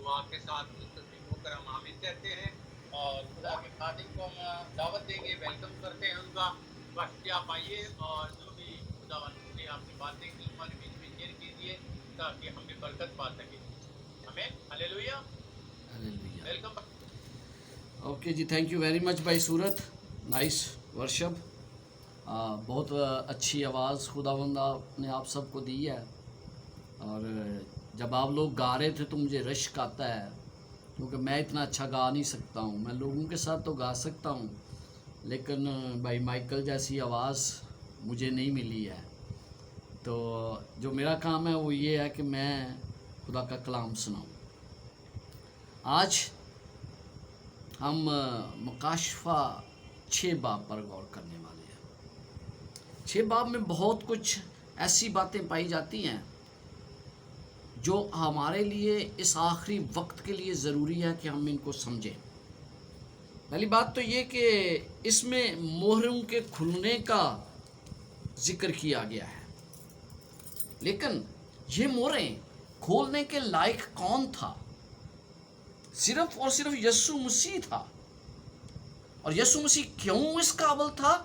دعا کے ساتھ مستقبل ہو کر ہم آمین کہتے ہیں اور خدا کے خادم کو ہم دعوت دیں گے، ویلکم کرتے ہیں ان کا. بس آپ آئیے اور جو بھی خدا نے آپ کی باتیں کی ہمارے بیچ میں شیئر کیجیے تاکہ ہم بھی برکت پا سکیں. ہمیں ہلیلویا. ویلکم. اوکے جی، تھینک یو ویری مچ بھائی سورت. Nice worship. بہت اچھی آواز خداوند نے آپ سب کو دی ہے. اور جب آپ لوگ گا رہے تھے تو مجھے رشک آتا ہے، کیونکہ میں اتنا اچھا گا نہیں سکتا ہوں. میں لوگوں کے ساتھ تو گا سکتا ہوں، لیکن بھائی مائیکل جیسی آواز مجھے نہیں ملی ہے. تو جو میرا کام ہے وہ یہ ہے کہ میں خدا کا کلام سناؤں. آج ہم مکاشفہ 6 باب پر غور کرنے والے ہیں. 6 باب میں بہت کچھ ایسی باتیں پائی جاتی ہیں جو ہمارے لیے اس آخری وقت کے لیے ضروری ہے کہ ہم ان کو سمجھیں. پہلی بات تو یہ کہ اس میں مہروں کے کھلنے کا ذکر کیا گیا ہے، لیکن یہ مہریں کھولنے کے لائق کون تھا؟ صرف اور صرف یسوع مسیح تھا. اور یسوع مسیح کیوں اس قابل تھا؟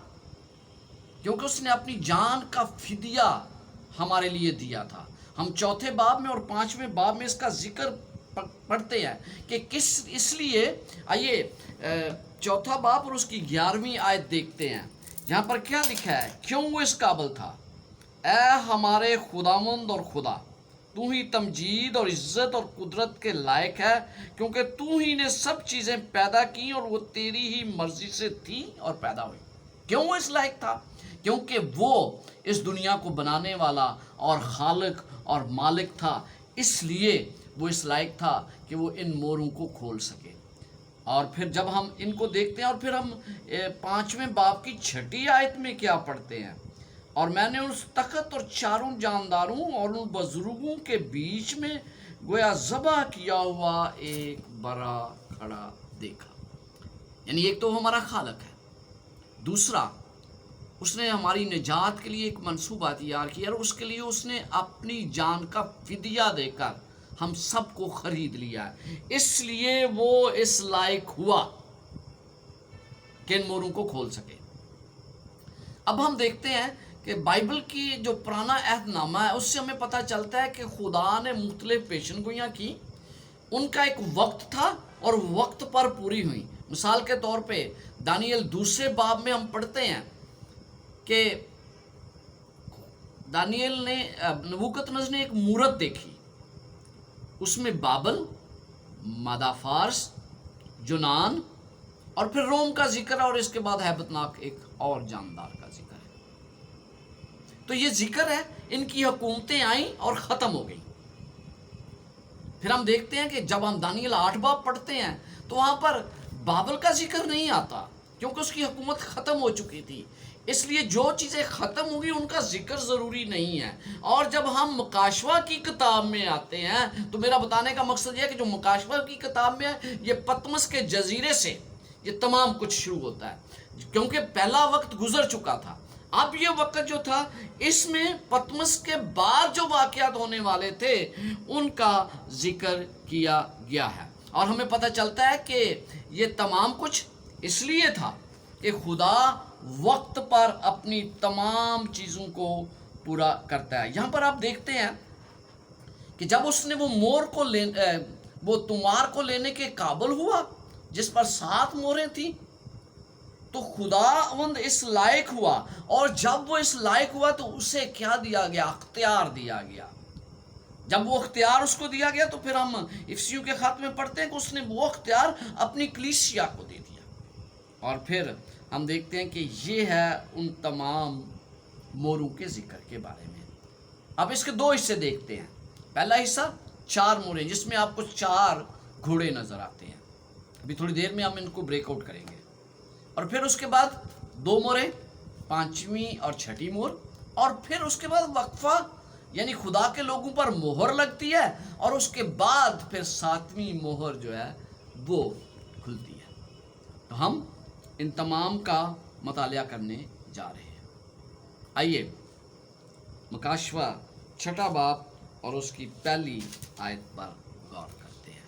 کیونکہ اس نے اپنی جان کا فدیہ ہمارے لیے دیا تھا. ہم 4 باب میں اور 5ویں باب میں اس کا ذکر پڑھتے ہیں کہ اس لیے آئیے 4 باب اور اس کی 11ویں آیت دیکھتے ہیں. یہاں پر کیا لکھا ہے؟ کیوں وہ اس قابل تھا؟ اے ہمارے خداوند اور خدا، تو ہی تمجید اور عزت اور قدرت کے لائق ہے، کیونکہ تو ہی نے سب چیزیں پیدا کی اور وہ تیری ہی مرضی سے تھی اور پیدا ہوئی. کیوں وہ اس لائق تھا؟ کیونکہ وہ اس دنیا کو بنانے والا اور خالق اور مالک تھا. اس لیے وہ اس لائق تھا کہ وہ ان موروں کو کھول سکے. اور پھر جب ہم ان کو دیکھتے ہیں اور پھر ہم 5ویں باب کی 6 آیت میں کیا پڑھتے ہیں؟ اور میں نے اس تخت اور 4 جانداروں اور ان بزرگوں کے بیچ میں گویا ذبح کیا ہوا ایک بڑا کھڑا دیکھا. یعنی ایک تو ہمارا خالق ہے، دوسرا اس نے ہماری نجات کے لیے ایک منصوبہ تیار کیا اور اس کے لیے اس نے اپنی جان کا فدیہ دے کر ہم سب کو خرید لیا ہے. اس لیے وہ اس لائق ہوا کہ ان موروں کو کھول سکے. اب ہم دیکھتے ہیں کہ بائبل کی جو پرانا عہد نامہ ہے اس سے ہمیں پتہ چلتا ہے کہ خدا نے مختلف پیشن گوئیاں کی. ان کا ایک وقت تھا اور وقت پر پوری ہوئی. مثال کے طور پہ دانیل 2 باب میں ہم پڑھتے ہیں کہ دانیل نے نبوکدنصر نے ایک مورت دیکھی. اس میں بابل، مادہ فارس، یونان اور پھر روم کا ذکر ہے، اور اس کے بعد ہیبت ناک ایک اور جاندار کا ذکر ہے. تو یہ ذکر ہے، ان کی حکومتیں آئیں اور ختم ہو گئیں. پھر ہم دیکھتے ہیں کہ جب ہم دانیل 8 باب پڑھتے ہیں تو وہاں پر بابل کا ذکر نہیں آتا، کیونکہ اس کی حکومت ختم ہو چکی تھی. اس لیے جو چیزیں ختم ہوگی ان کا ذکر ضروری نہیں ہے. اور جب ہم مکاشفہ کی کتاب میں آتے ہیں تو میرا بتانے کا مقصد یہ ہے کہ جو مکاشفہ کی کتاب میں ہے یہ پتمس کے جزیرے سے یہ تمام کچھ شروع ہوتا ہے، کیونکہ پہلا وقت گزر چکا تھا. اب یہ وقت جو تھا اس میں پتمس کے بعد جو واقعات ہونے والے تھے ان کا ذکر کیا گیا ہے. اور ہمیں پتہ چلتا ہے کہ یہ تمام کچھ اس لیے تھا کہ خدا وقت پر اپنی تمام چیزوں کو پورا کرتا ہے. یہاں پر آپ دیکھتے ہیں کہ جب اس نے وہ مور کو وہ تمار کو لینے کے قابل ہوا جس پر 7 موریں تھیں، تو خداوند اس لائق ہوا. اور جب وہ اس لائق ہوا تو اسے کیا دیا گیا؟ اختیار دیا گیا. جب وہ اختیار اس کو دیا گیا تو پھر ہم افسیوں کے خط میں پڑھتے ہیں کہ اس نے وہ اختیار اپنی کلیسیا کو دے دیا. اور پھر ہم دیکھتے ہیں کہ یہ ہے ان تمام موروں کے ذکر کے بارے میں. اب اس کے 2 حصے دیکھتے ہیں. پہلا حصہ 4 موریں جس میں آپ کو 4 گھوڑے نظر آتے ہیں. ابھی تھوڑی دیر میں ہم ان کو بریک آؤٹ کریں گے. اور پھر اس کے بعد 2 موریں، 5ویں اور 6ٹھی مور. اور پھر اس کے بعد وقفہ، یعنی خدا کے لوگوں پر مہر لگتی ہے، اور اس کے بعد پھر 7ویں مہر جو ہے وہ کھلتی ہے. تو ہم ان تمام کا مطالعہ کرنے جا رہے ہیں. آئیے مکاشفہ 6 باب اور اس کی پہلی آیت پر غور کرتے ہیں.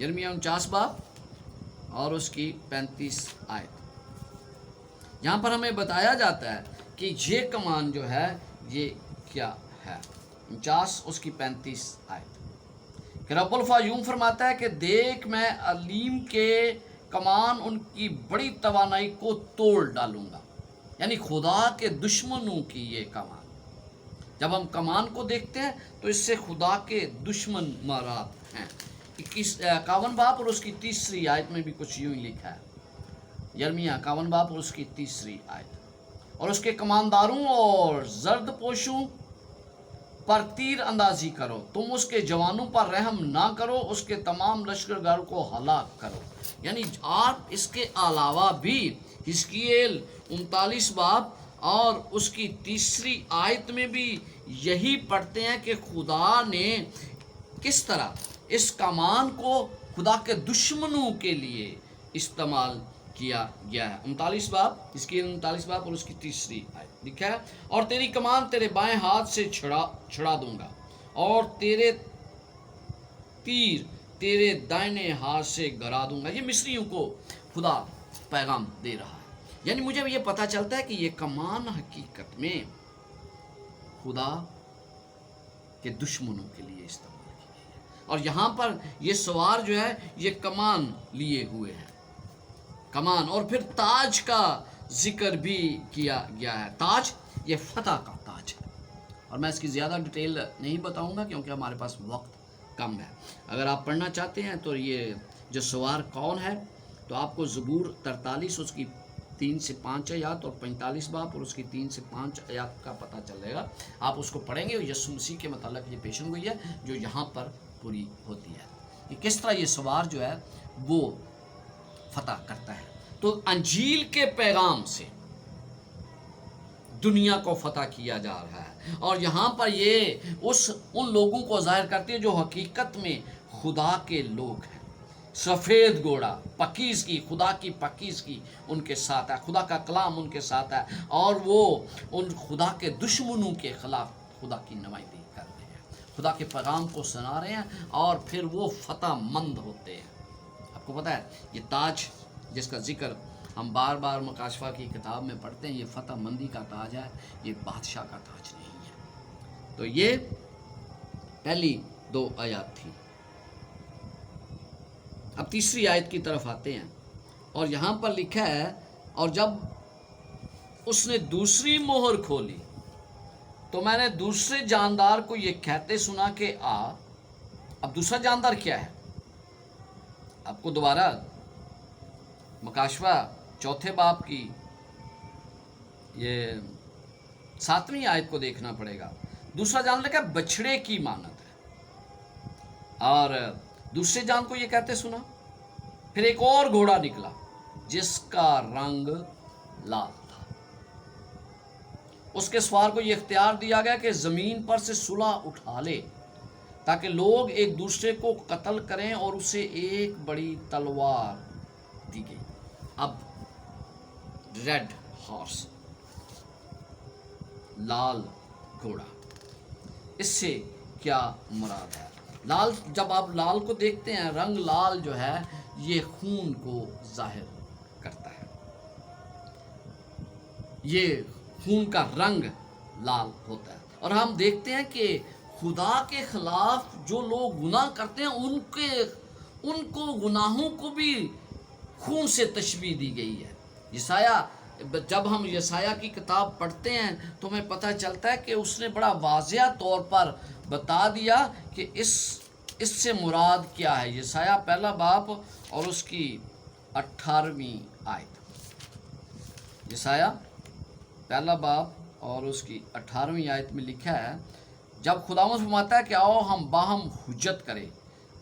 یرمیہ 49 باب اور اس کی 35 آیت۔ یہاں پر ہمیں بتایا جاتا ہے کہ یہ کمان جو ہے یہ کیا ہے۔ 49 اس کی 35 آیت کہ رب الفا یوں فرماتا ہے کہ دیکھ میں علیم کے کمان ان کی بڑی توانائی کو توڑ ڈالوں گا، یعنی خدا کے دشمنوں کی یہ کمان۔ جب ہم کمان کو دیکھتے ہیں تو اس سے خدا کے دشمن مراد ہیں۔ 51 باب اور اس کی 3 آیت میں بھی کچھ یوں ہی لکھا ہے، یرمیہ 51 باب اور اس کی 3 آیت، اور اس کے کمانداروں اور زرد پوشوں پر تیر اندازی کرو، تم اس کے جوانوں پر رحم نہ کرو، اس کے تمام لشکرگاہوں کو ہلاک کرو۔ یعنی آپ اس کے علاوہ بھی حزقیل 39 باب اور اس کی 3 آیت میں بھی یہی پڑھتے ہیں کہ خدا نے کس طرح اس کمان کو خدا کے دشمنوں کے لیے استعمال کیا گیا ہے۔ 39 باب، حزقیل 39 باب اور اس کی 3 آیت لکھا ہے، اور تیری کمان تیرے بائیں ہاتھ سے چھڑا دوں گا، اور تیرے تیر تیرے دائنے ہاتھ سے گرا دوں گا۔ یہ مصریوں کو خدا پیغام دے رہا ہے، یعنی مجھے یہ پتہ چلتا ہے کہ یہ کمان حقیقت میں خدا کے دشمنوں کے لیے استعمال کی گئی ہے، اور یہاں پر یہ سوار جو ہے یہ کمان لیے ہوئے ہیں، کمان، اور پھر تاج کا ذکر بھی کیا گیا ہے۔ تاج یہ فتح کا تاج ہے، اور میں اس کی زیادہ ڈیٹیل نہیں بتاؤں گا کیونکہ ہمارے پاس وقت کم ہے۔ اگر آپ پڑھنا چاہتے ہیں تو یہ جو سوار کون ہے تو آپ کو زبور 43 اس کی 3 سے 5 آیات اور 45 باب اور اس کی 3 سے 5 آیات کا پتہ چلے گا۔ آپ اس کو پڑھیں گے، اور یسوع مسیح کے متعلق یہ پیشن گوئی ہے جو یہاں پر پوری ہوتی ہے کہ کس طرح یہ سوار جو ہے وہ فتح کرتا ہے۔ تو انجیل کے پیغام سے دنیا کو فتح کیا جا رہا ہے، اور یہاں پر یہ ان لوگوں کو ظاہر کرتی ہے جو حقیقت میں خدا کے لوگ ہیں۔ سفید گھوڑا پکیزگی، خدا کی پکیزگی ان کے ساتھ ہے، خدا کا کلام ان کے ساتھ ہے، اور وہ ان خدا کے دشمنوں کے خلاف خدا کی نمائندگی کر رہے ہیں، خدا کے پیغام کو سنا رہے ہیں، اور پھر وہ فتح مند ہوتے ہیں۔ آپ کو پتہ ہے یہ تاج جس کا ذکر ہم بار بار مکاشفہ کی کتاب میں پڑھتے ہیں، یہ فتح مندی کا تاج ہے، یہ بادشاہ کا تاج نہیں ہے۔ تو یہ پہلی 2 آیات تھی۔ اب 3 آیت کی طرف آتے ہیں، اور یہاں پر لکھا ہے، اور جب اس نے دوسری مہر کھولی تو میں نے دوسرے جاندار کو یہ کہتے سنا کہ آ۔ اب دوسرا جاندار کیا ہے؟ آپ کو دوبارہ مکاشفہ 4 باب کی یہ 7ویں آیت کو دیکھنا پڑے گا۔ دوسرا جان لگا بچھڑے کی مانند ہے، اور دوسرے جان کو یہ کہتے سنا، پھر ایک اور گھوڑا نکلا جس کا رنگ لال تھا، اس کے سوار کو یہ اختیار دیا گیا کہ زمین پر سے صلح اٹھا لے تاکہ لوگ ایک دوسرے کو قتل کریں، اور اسے ایک بڑی تلوار دی گئی۔ اب ریڈ ہارس، لال گھوڑا، اس سے کیا مراد ہے؟ لال، جب آپ لال کو دیکھتے ہیں، رنگ لال جو ہے یہ خون کو ظاہر کرتا ہے، یہ خون کا رنگ لال ہوتا ہے، اور ہم دیکھتے ہیں کہ خدا کے خلاف جو لوگ گناہ کرتے ہیں ان کو گناہوں کو بھی خون سے تشبیہ دی گئی ہے۔ جب ہم یسایہ کی کتاب پڑھتے ہیں تو ہمیں پتہ چلتا ہے کہ اس نے بڑا واضح طور پر بتا دیا کہ اس سے مراد کیا ہے۔ یسایہ 1 باب اور اس کی 18ویں آیت، یسایہ 1 باب اور اس کی 18ویں آیت میں لکھا ہے، جب خداوند فرماتا ہے کہ آؤ ہم باہم حجت کریں،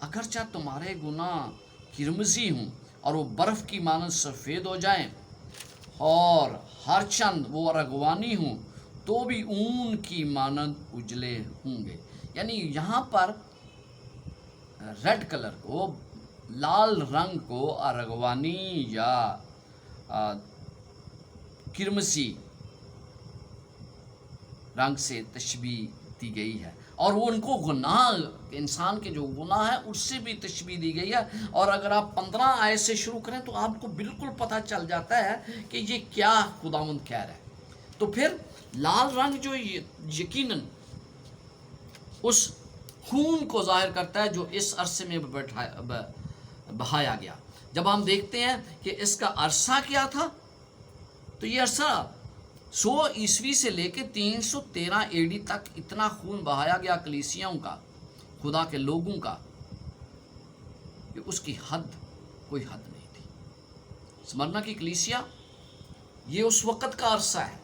اگرچہ تمہارے گناہ کرمزی ہوں اور وہ برف کی مانند سفید ہو جائیں، اور ہر چند وہ رغوانی ہوں تو بھی اون کی مانند اجلے ہوں گے۔ یعنی یہاں پر ریڈ کلر کو، لال رنگ کو ارغوانی یا کرمسی رنگ سے تشبیہ دی گئی ہے، اور وہ ان کو گناہ انسان کے جو گناہ ہے اس سے بھی تشبیہ دی گئی ہے. اور اگر آپ 15 آیت سے شروع کریں تو آپ کو بالکل پتہ چل جاتا ہے کہ یہ کیا خداوند کہہ رہا ہے. تو پھر لال رنگ جو یقیناً اس خون کو ظاہر کرتا ہے جو اس عرصے میں بہایا گیا. جب ہم دیکھتے ہیں کہ اس کا عرصہ کیا تھا تو یہ عرصہ 100 عیسوی سے لے کے 313 اے ڈی تک اتنا خون بہایا گیا کلیسیاؤں کا, خدا کے لوگوں کا, کہ اس کی حد کوئی حد نہیں تھی. سمرنا کی کلیسیا یہ اس وقت کا عرصہ ہے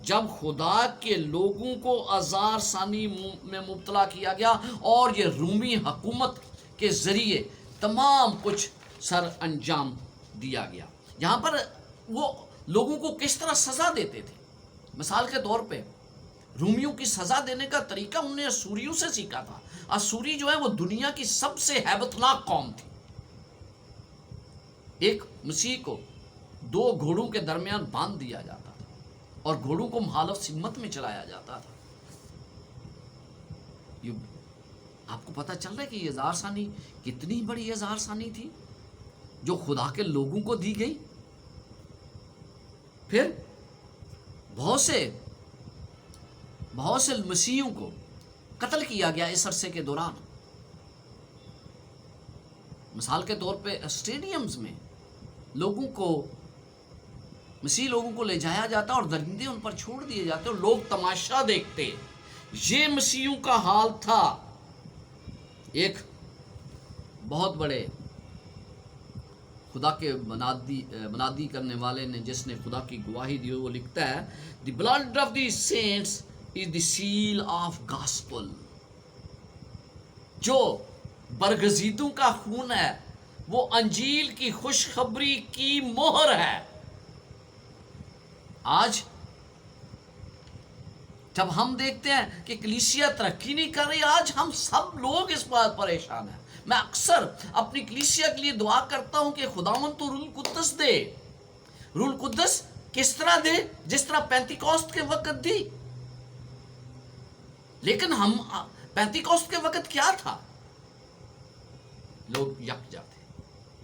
جب خدا کے لوگوں کو آزار ثانی میں مبتلا کیا گیا اور یہ رومی حکومت کے ذریعے تمام کچھ سر انجام دیا گیا. یہاں پر وہ لوگوں کو کس طرح سزا دیتے تھے. مثال کے طور پہ رومیوں کی سزا دینے کا طریقہ انہوں نے اسوریوں سے سیکھا تھا. اسوری جو ہے وہ دنیا کی سب سے ہیبتناک قوم تھی. ایک مسیح کو 2 گھوڑوں کے درمیان باندھ دیا جاتا تھا اور گھوڑوں کو مخالف سمت میں چلایا جاتا تھا. آپ کو پتہ چل رہا ہے کہ یہ اظہار ثانی کتنی بڑی اظہار ثانی تھی جو خدا کے لوگوں کو دی گئی. پھر بہت سے مسیحیوں کو قتل کیا گیا اس عرصے کے دوران. مثال کے طور پہ اسٹیڈیمز میں مسیح لوگوں کو لے جایا جاتا اور درندے ان پر چھوڑ دیے جاتے اور لوگ تماشا دیکھتے. یہ مسیحیوں کا حال تھا. ایک بہت بڑے خدا کے منادی کرنے والے نے جس نے خدا کی گواہی دی وہ لکھتا ہے the blood of the saints is the seal of gospel. جو برگزیدوں کا خون ہے وہ انجیل کی خوشخبری کی مہر ہے. آج جب ہم دیکھتے ہیں کہ کلیسیا ترقی نہیں کر رہی, آج ہم سب لوگ اس بات پریشان ہیں. میں اکثر اپنی کلیسیا کے لیے دعا کرتا ہوں کہ خداوند تو روح القدس دے. روح القدس کس طرح دے؟ جس طرح پینتیکوست کے وقت دی. لیکن ہم پینتیکوست کے وقت کیا تھا؟ لوگ یکجا تھے,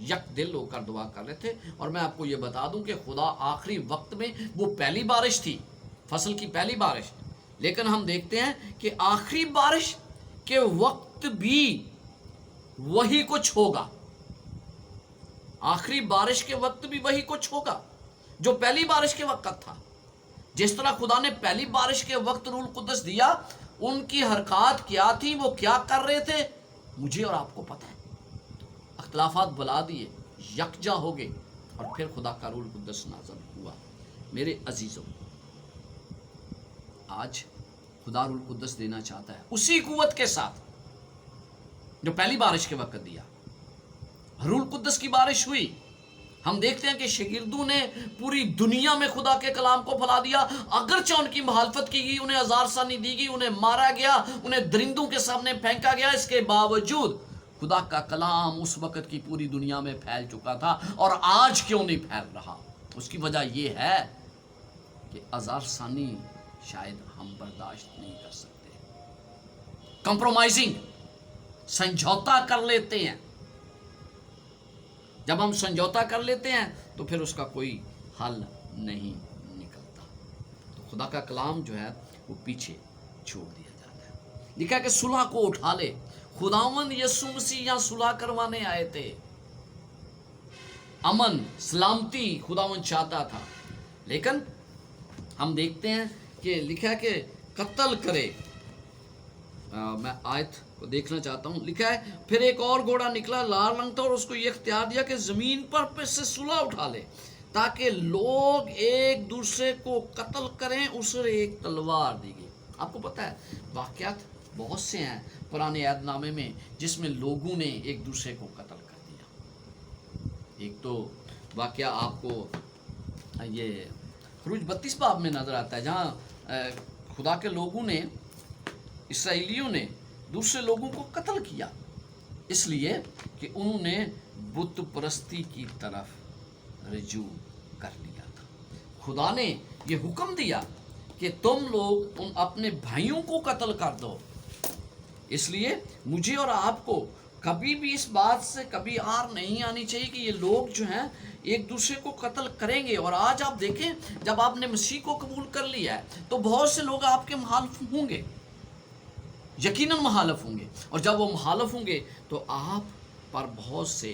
یک دل ہو کر دعا کر رہے تھے. اور میں آپ کو یہ بتا دوں کہ خدا آخری وقت میں وہ پہلی بارش تھی, فصل کی پہلی بارش, لیکن ہم دیکھتے ہیں کہ آخری بارش کے وقت بھی وہی کچھ ہوگا. آخری بارش کے وقت بھی وہی کچھ ہوگا جو پہلی بارش کے وقت تھا. جس طرح خدا نے پہلی بارش کے وقت روح القدس دیا, ان کی حرکات کیا تھی, وہ کیا کر رہے تھے, مجھے اور آپ کو پتہ ہے. اختلافات بلا دیے, یکجا ہو گئے اور پھر خدا کا روح القدس نازل ہوا. میرے عزیزوں, آج خدا روح القدس دینا چاہتا ہے اسی قوت کے ساتھ جو پہلی بارش کے وقت دیا. روح القدس کی بارش ہوئی. ہم دیکھتے ہیں کہ شاگردوں نے پوری دنیا میں خدا کے کلام کو پھیلا دیا. اگرچہ ان کی مخالفت کی گئی, انہیں آزار ثانی دی گئی, انہیں مارا گیا, انہیں درندوں کے سامنے پھینکا گیا, اس کے باوجود خدا کا کلام اس وقت کی پوری دنیا میں پھیل چکا تھا. اور آج کیوں نہیں پھیل رہا؟ اس کی وجہ یہ ہے کہ آزار ثانی شاید ہم برداشت نہیں کر سکتے. کمپرومائزنگ, سمجھوتا کر لیتے ہیں. جب ہم سمجھوتا کر لیتے ہیں تو پھر اس کا کوئی حل نہیں نکلتا. تو خدا کا کلام جو ہے وہ پیچھے چھوڑ دیا جاتا ہے. لکھا کہ صلح کو اٹھا لے. خداوند یسوع مسیح یہاں صلح کروانے آئے تھے. امن, سلامتی خداوند چاہتا تھا. لیکن ہم دیکھتے ہیں کہ لکھا کہ قتل کرے. میں آیت کو دیکھنا چاہتا ہوں. لکھا ہے پھر ایک اور گھوڑا نکلا, لال رنگ تھا, اور اس کو یہ اختیار دیا کہ زمین پر سے صلح اٹھا لے تاکہ لوگ ایک دوسرے کو قتل کریں. اسے ایک تلوار دی گئی. آپ کو پتہ ہے واقعات بہت سے ہیں پرانے عہد نامے میں جس میں لوگوں نے ایک دوسرے کو قتل کر دیا. ایک تو واقعہ آپ کو یہ خروج 32 باب میں نظر آتا ہے جہاں خدا کے لوگوں نے, اسرائیلیوں نے دوسرے لوگوں کو قتل کیا اس لیے کہ انہوں نے بت پرستی کی طرف رجوع کر لیا تھا. خدا نے یہ حکم دیا کہ تم لوگ اپنے بھائیوں کو قتل کر دو اس لیے مجھے اور آپ کو کبھی بھی اس بات سے کبھی آر نہیں آنی چاہیے کہ یہ لوگ جو ہیں ایک دوسرے کو قتل کریں گے. اور آج آپ دیکھیں جب آپ نے مسیح کو قبول کر لیا ہے تو بہت سے لوگ آپ کے مخالف ہوں گے, یقیناً مخالف ہوں گے, اور جب وہ مخالف ہوں گے تو آپ پر بہت سے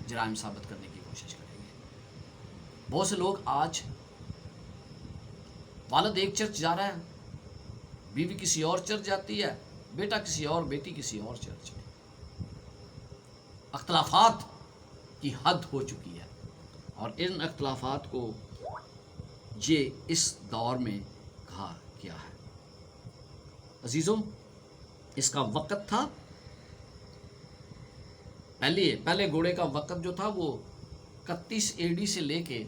جرائم ثابت کرنے کی کوشش کریں گے. بہت سے لوگ آج والد ایک چرچ جا رہا ہے, بیوی کسی اور چرچ جاتی ہے, بیٹا کسی اور, بیٹی کسی اور چرچ میں. اختلافات کی حد ہو چکی ہے, اور ان اختلافات کو یہ اس دور میں کہا کیا ہے. عزیزوں, اس کا وقت تھا, پہلے گھوڑے کا وقت جو تھا وہ 31 اے ڈی سے لے کے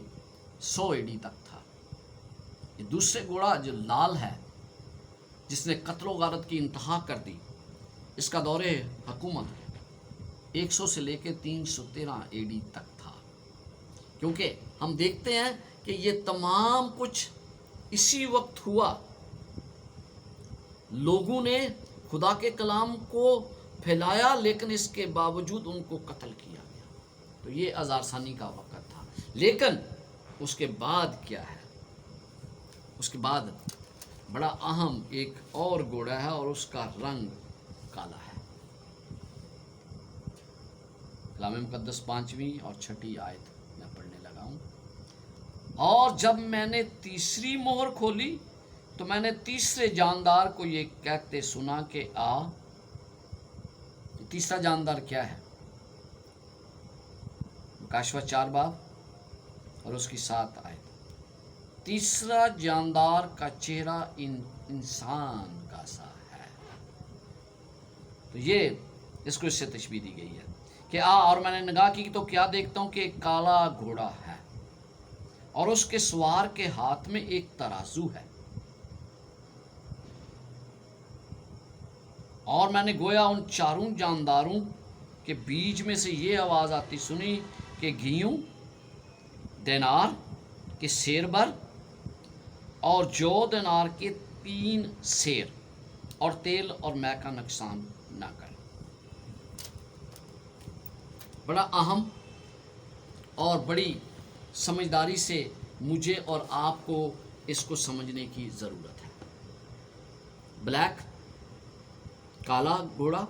100 اے ڈی تک تھا. یہ دوسرے گھوڑا جو لال ہے جس نے قتل و غارت کی انتہا کر دی, اس کا دور حکومت 100 سے لے کے 313 اے ڈی تک تھا. کیونکہ ہم دیکھتے ہیں کہ یہ تمام کچھ اسی وقت ہوا. لوگوں نے خدا کے کلام کو پھیلایا لیکن اس کے باوجود ان کو قتل کیا گیا. تو یہ ہزار ثانی کا وقت تھا. لیکن اس کے بعد کیا ہے, اس کے بعد بڑا اہم ایک اور گھوڑا ہے اور اس کا رنگ کالا ہے. کلام مقدس 5ویں اور 6ٹھی آیت میں پڑھنے لگا ہوں. اور جب میں نے تیسری مہر کھولی تو میں نے تیسرے جاندار کو یہ کہتے سنا کہ آ. تیسرا جاندار کیا ہے؟ مکاشفہ 4 باب اور اس کی 7 آیت. تیسرا جاندار کا چہرہ انسان کا سا ہے. تو یہ اس کو اس سے تشبیہ دی گئی ہے کہ اور میں نے نگاہ کی تو کیا دیکھتا ہوں کہ ایک کالا گھوڑا ہے اور اس کے سوار کے ہاتھ میں ایک ترازو ہے. اور میں نے گویا ان چاروں جانداروں کے بیچ میں سے یہ آواز آتی سنی کہ گھیوں, دینار کے سیر بھر اور جو دینار کے 3 سیر, اور تیل اور مے کا نقصان نہ کر. بڑا اہم اور بڑی سمجھداری سے مجھے اور آپ کو اس کو سمجھنے کی ضرورت ہے. بلیک, کالا گھوڑا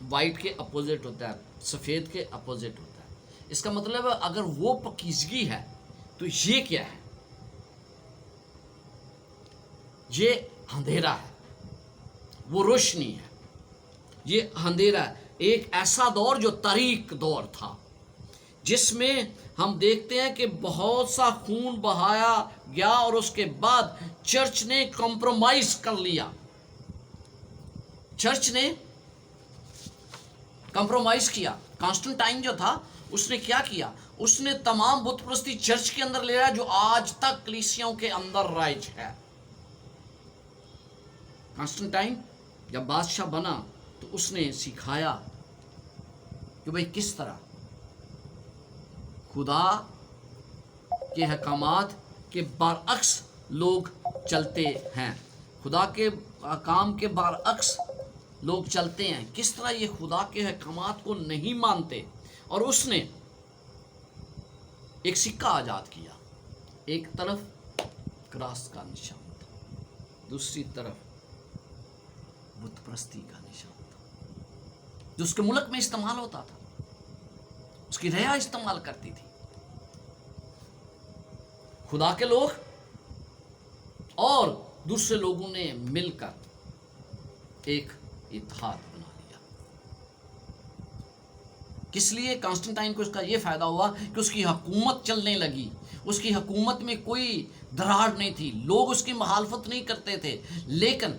وائٹ کے اپوزٹ ہوتا ہے, سفید کے اپوزٹ ہوتا ہے. اس کا مطلب ہے اگر وہ پاکیزگی ہے تو یہ کیا ہے؟ یہ اندھیرا ہے, وہ روشنی ہے. یہ اندھیرا ہے. ایک ایسا دور جو تاریک دور تھا جس میں ہم دیکھتے ہیں کہ بہت سا خون بہایا گیا اور اس کے بعد چرچ نے کمپرومائز کر لیا. چرچ نے کمپرومائز کیا. کانسٹنٹائن جو تھا اس نے کیا کیا؟ اس نے تمام بت پرستی چرچ کے اندر لے آیا جو آج تک کلیسیوں کے اندر رائج ہے. کانسٹنٹائن جب بادشاہ بنا تو اس نے سکھایا کہ بھئی کس طرح خدا کے احکامات کے برعکس لوگ چلتے ہیں, خدا کے احکام کے برعکس لوگ چلتے ہیں, کس طرح یہ خدا کے احکامات کو نہیں مانتے. اور اس نے ایک سکہ ایجاد کیا. ایک طرف کراس کا نشان تھا, دوسری طرف بت پرستی کا نشان تھا جو اس کے ملک میں استعمال ہوتا تھا, اس کی ریا استعمال کرتی تھی. خدا کے لوگ اور دوسرے لوگوں نے مل کر ایک اتحاد بنا لیا. کس لیے؟ کانسٹنٹائن کو اس کا یہ فائدہ ہوا کہ اس کی حکومت چلنے لگی. اس کی حکومت میں کوئی دراڑ نہیں تھی, لوگ اس کی مخالفت نہیں کرتے تھے. لیکن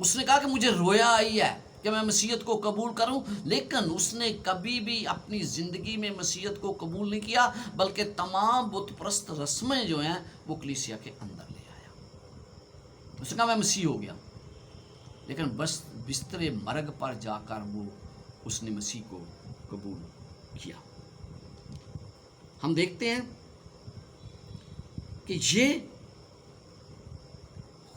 اس نے کہا کہ مجھے رویا آئی ہے کہ میں مسیحیت کو قبول کروں, لیکن اس نے کبھی بھی اپنی زندگی میں مسیحیت کو قبول نہیں کیا بلکہ تمام بت پرست رسمیں جو ہیں وہ کلیسیا کے اندر لے آیا. اس نے کہا میں مسیح ہو گیا, لیکن بس بستر مرگ پر جا کر وہ اس نے مسیح کو قبول کیا. ہم دیکھتے ہیں کہ یہ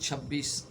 26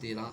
13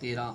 13